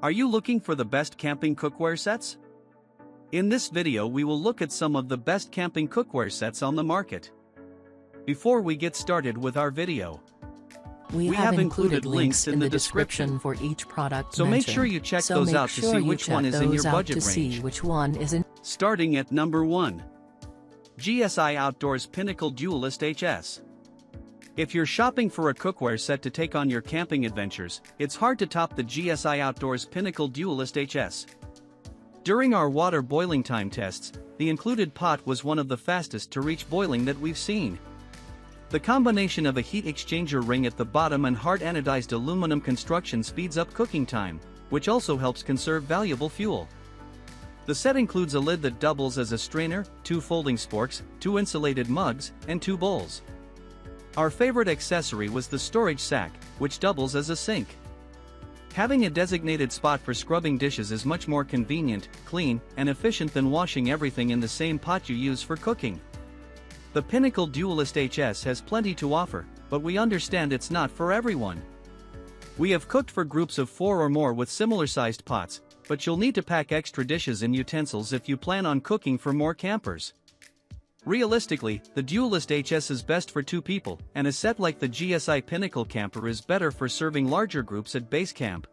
Are you looking for the best camping cookware sets? In this video we will look at some of the best camping cookware sets on the market. Before we get started with our video, we have included links in the description for each product so make sure you check those out to see which one is in your budget range. Starting at number 1. GSI Outdoors Pinnacle Dualist HS. If you're shopping for a cookware set to take on your camping adventures, it's hard to top the GSI Outdoors Pinnacle Dualist HS. During our water boiling time tests, the included pot was one of the fastest to reach boiling that we've seen. The combination of a heat exchanger ring at the bottom and hard anodized aluminum construction speeds up cooking time, which also helps conserve valuable fuel. The set includes a lid that doubles as a strainer, 2 folding sporks, 2 insulated mugs, and 2 bowls. Our favorite accessory was the storage sack, which doubles as a sink. Having a designated spot for scrubbing dishes is much more convenient, clean, and efficient than washing everything in the same pot you use for cooking. The Pinnacle Dualist HS has plenty to offer, but we understand it's not for everyone. We have cooked for groups of 4 or more with similar-sized pots, but you'll need to pack extra dishes and utensils if you plan on cooking for more campers. Realistically, the Dualist HS is best for 2 people, and a set like the GSI Pinnacle Camper is better for serving larger groups at base camp.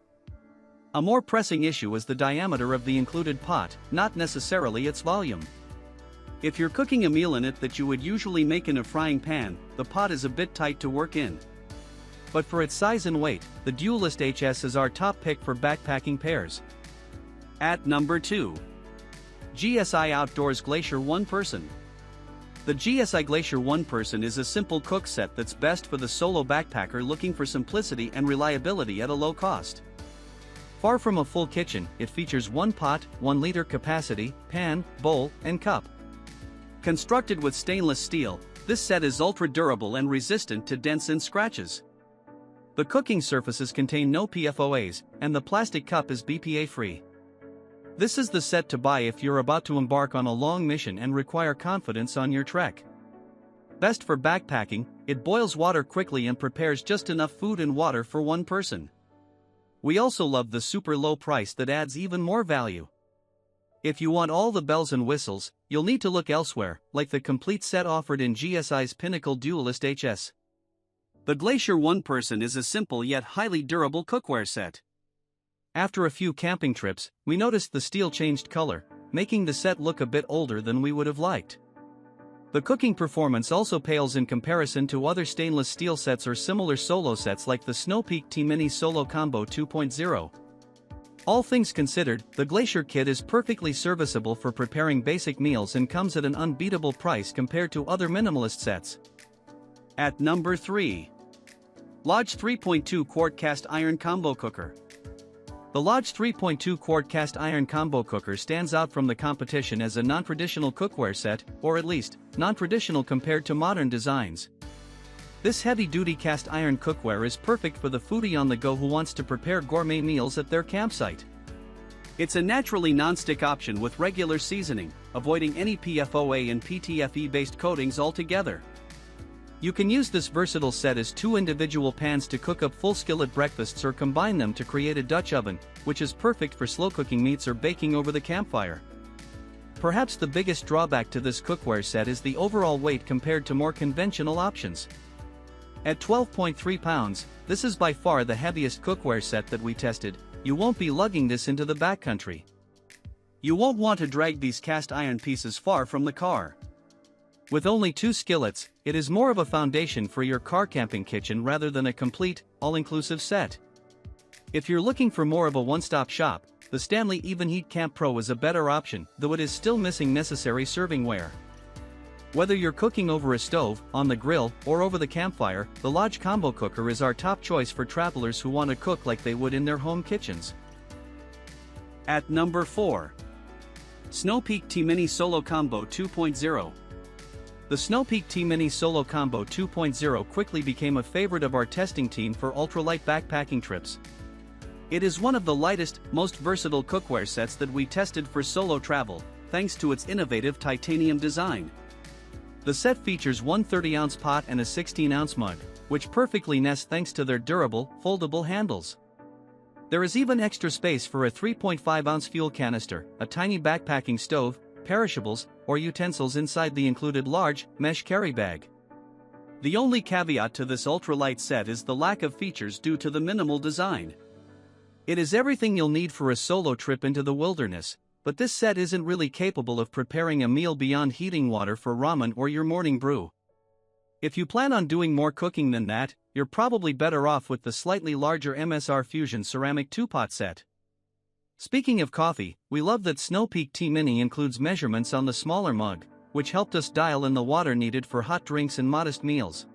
A more pressing issue is the diameter of the included pot, not necessarily its volume. If you're cooking a meal in it that you would usually make in a frying pan, the pot is a bit tight to work in. But for its size and weight, the Dualist HS is our top pick for backpacking pairs. At number 2. GSI Outdoors Glacier 1 Person. The GSI Glacier 1 Person is a simple cook set that's best for the solo backpacker looking for simplicity and reliability at a low cost. Far from a full kitchen, it features 1 pot, 1 liter capacity, pan, bowl, and cup. Constructed with stainless steel, this set is ultra durable and resistant to dents and scratches. The cooking surfaces contain no PFOAs, and the plastic cup is BPA-free. This is the set to buy if you're about to embark on a long mission and require confidence on your trek. Best for backpacking, it boils water quickly and prepares just enough food and water for 1 person. We also love the super low price that adds even more value. If you want all the bells and whistles, you'll need to look elsewhere, like the complete set offered in GSI's Pinnacle Dualist HS. The Glacier 1 Person is a simple yet highly durable cookware set. After a few camping trips, we noticed the steel changed color, making the set look a bit older than we would have liked. The cooking performance also pales in comparison to other stainless steel sets or similar solo sets like the Snow Peak T-Mini Solo Combo 2.0. All things considered, the Glacier kit is perfectly serviceable for preparing basic meals and comes at an unbeatable price compared to other minimalist sets. At number 3. Lodge 3.2 Quart Cast Iron Combo Cooker. The Lodge 3.2 Quart Cast Iron Combo Cooker stands out from the competition as a non-traditional cookware set, or at least, non-traditional compared to modern designs. This heavy-duty cast iron cookware is perfect for the foodie on the go who wants to prepare gourmet meals at their campsite. It's a naturally non-stick option with regular seasoning, avoiding any PFOA and PTFE-based coatings altogether. You can use this versatile set as 2 individual pans to cook up full skillet breakfasts or combine them to create a Dutch oven, which is perfect for slow-cooking meats or baking over the campfire. Perhaps the biggest drawback to this cookware set is the overall weight compared to more conventional options. At 12.3 pounds, this is by far the heaviest cookware set that we tested. You won't be lugging this into the backcountry. You won't want to drag these cast iron pieces far from the car. With only 2 skillets, it is more of a foundation for your car camping kitchen rather than a complete, all-inclusive set. If you're looking for more of a one-stop shop, the Stanley Evenheat Camp Pro is a better option, though it is still missing necessary servingware. Whether you're cooking over a stove, on the grill, or over the campfire, the Lodge Combo Cooker is our top choice for travelers who want to cook like they would in their home kitchens. At number 4. Snow Peak T-Mini Solo Combo 2.0. The Snow Peak T-Mini Solo Combo 2.0 quickly became a favorite of our testing team for ultralight backpacking trips. It is one of the lightest, most versatile cookware sets that we tested for solo travel, thanks to its innovative titanium design. The set features 1 30-ounce pot and a 16-ounce mug, which perfectly nest thanks to their durable, foldable handles. There is even extra space for a 3.5-ounce fuel canister, a tiny backpacking stove, perishables, or utensils inside the included large, mesh carry bag. The only caveat to this ultralight set is the lack of features due to the minimal design. It is everything you'll need for a solo trip into the wilderness, but this set isn't really capable of preparing a meal beyond heating water for ramen or your morning brew. If you plan on doing more cooking than that, you're probably better off with the slightly larger MSR Fusion Ceramic 2-pot set. Speaking of coffee, we love that Snow Peak Tea Mini includes measurements on the smaller mug, which helped us dial in the water needed for hot drinks and modest meals.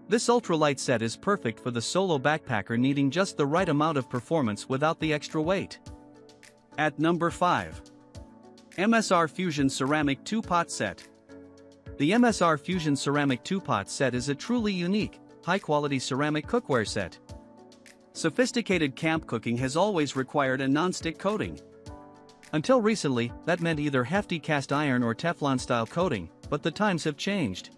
This ultralight set is perfect for the solo backpacker needing just the right amount of performance without the extra weight. At number 5. MSR Fusion Ceramic 2-pot set. The MSR Fusion Ceramic 2-pot set is a truly unique, high-quality ceramic cookware set. Sophisticated camp cooking has always required a non-stick coating. Until recently, that meant either hefty cast iron or Teflon-style coating, but the times have changed.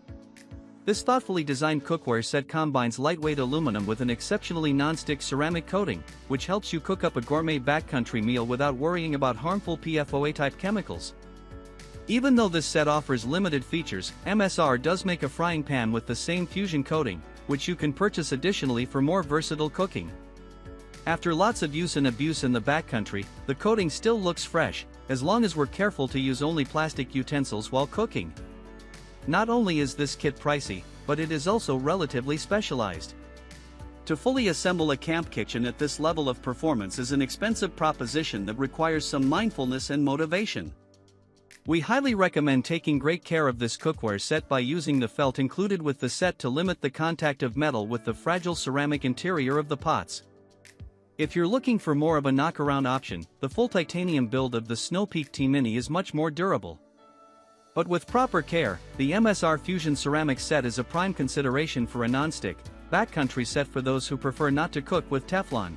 This thoughtfully designed cookware set combines lightweight aluminum with an exceptionally non-stick ceramic coating, which helps you cook up a gourmet backcountry meal without worrying about harmful PFOA-type chemicals. Even though this set offers limited features, MSR does make a frying pan with the same fusion coating, which you can purchase additionally for more versatile cooking. After lots of use and abuse in the backcountry, the coating still looks fresh, as long as we're careful to use only plastic utensils while cooking. Not only is this kit pricey, but it is also relatively specialized. To fully assemble a camp kitchen at this level of performance is an expensive proposition that requires some mindfulness and motivation. We highly recommend taking great care of this cookware set by using the felt included with the set to limit the contact of metal with the fragile ceramic interior of the pots. If you're looking for more of a knockaround option, the full titanium build of the Snow Peak Tea Mini is much more durable. But with proper care, the MSR Fusion Ceramic set is a prime consideration for a non-stick, backcountry set for those who prefer not to cook with Teflon.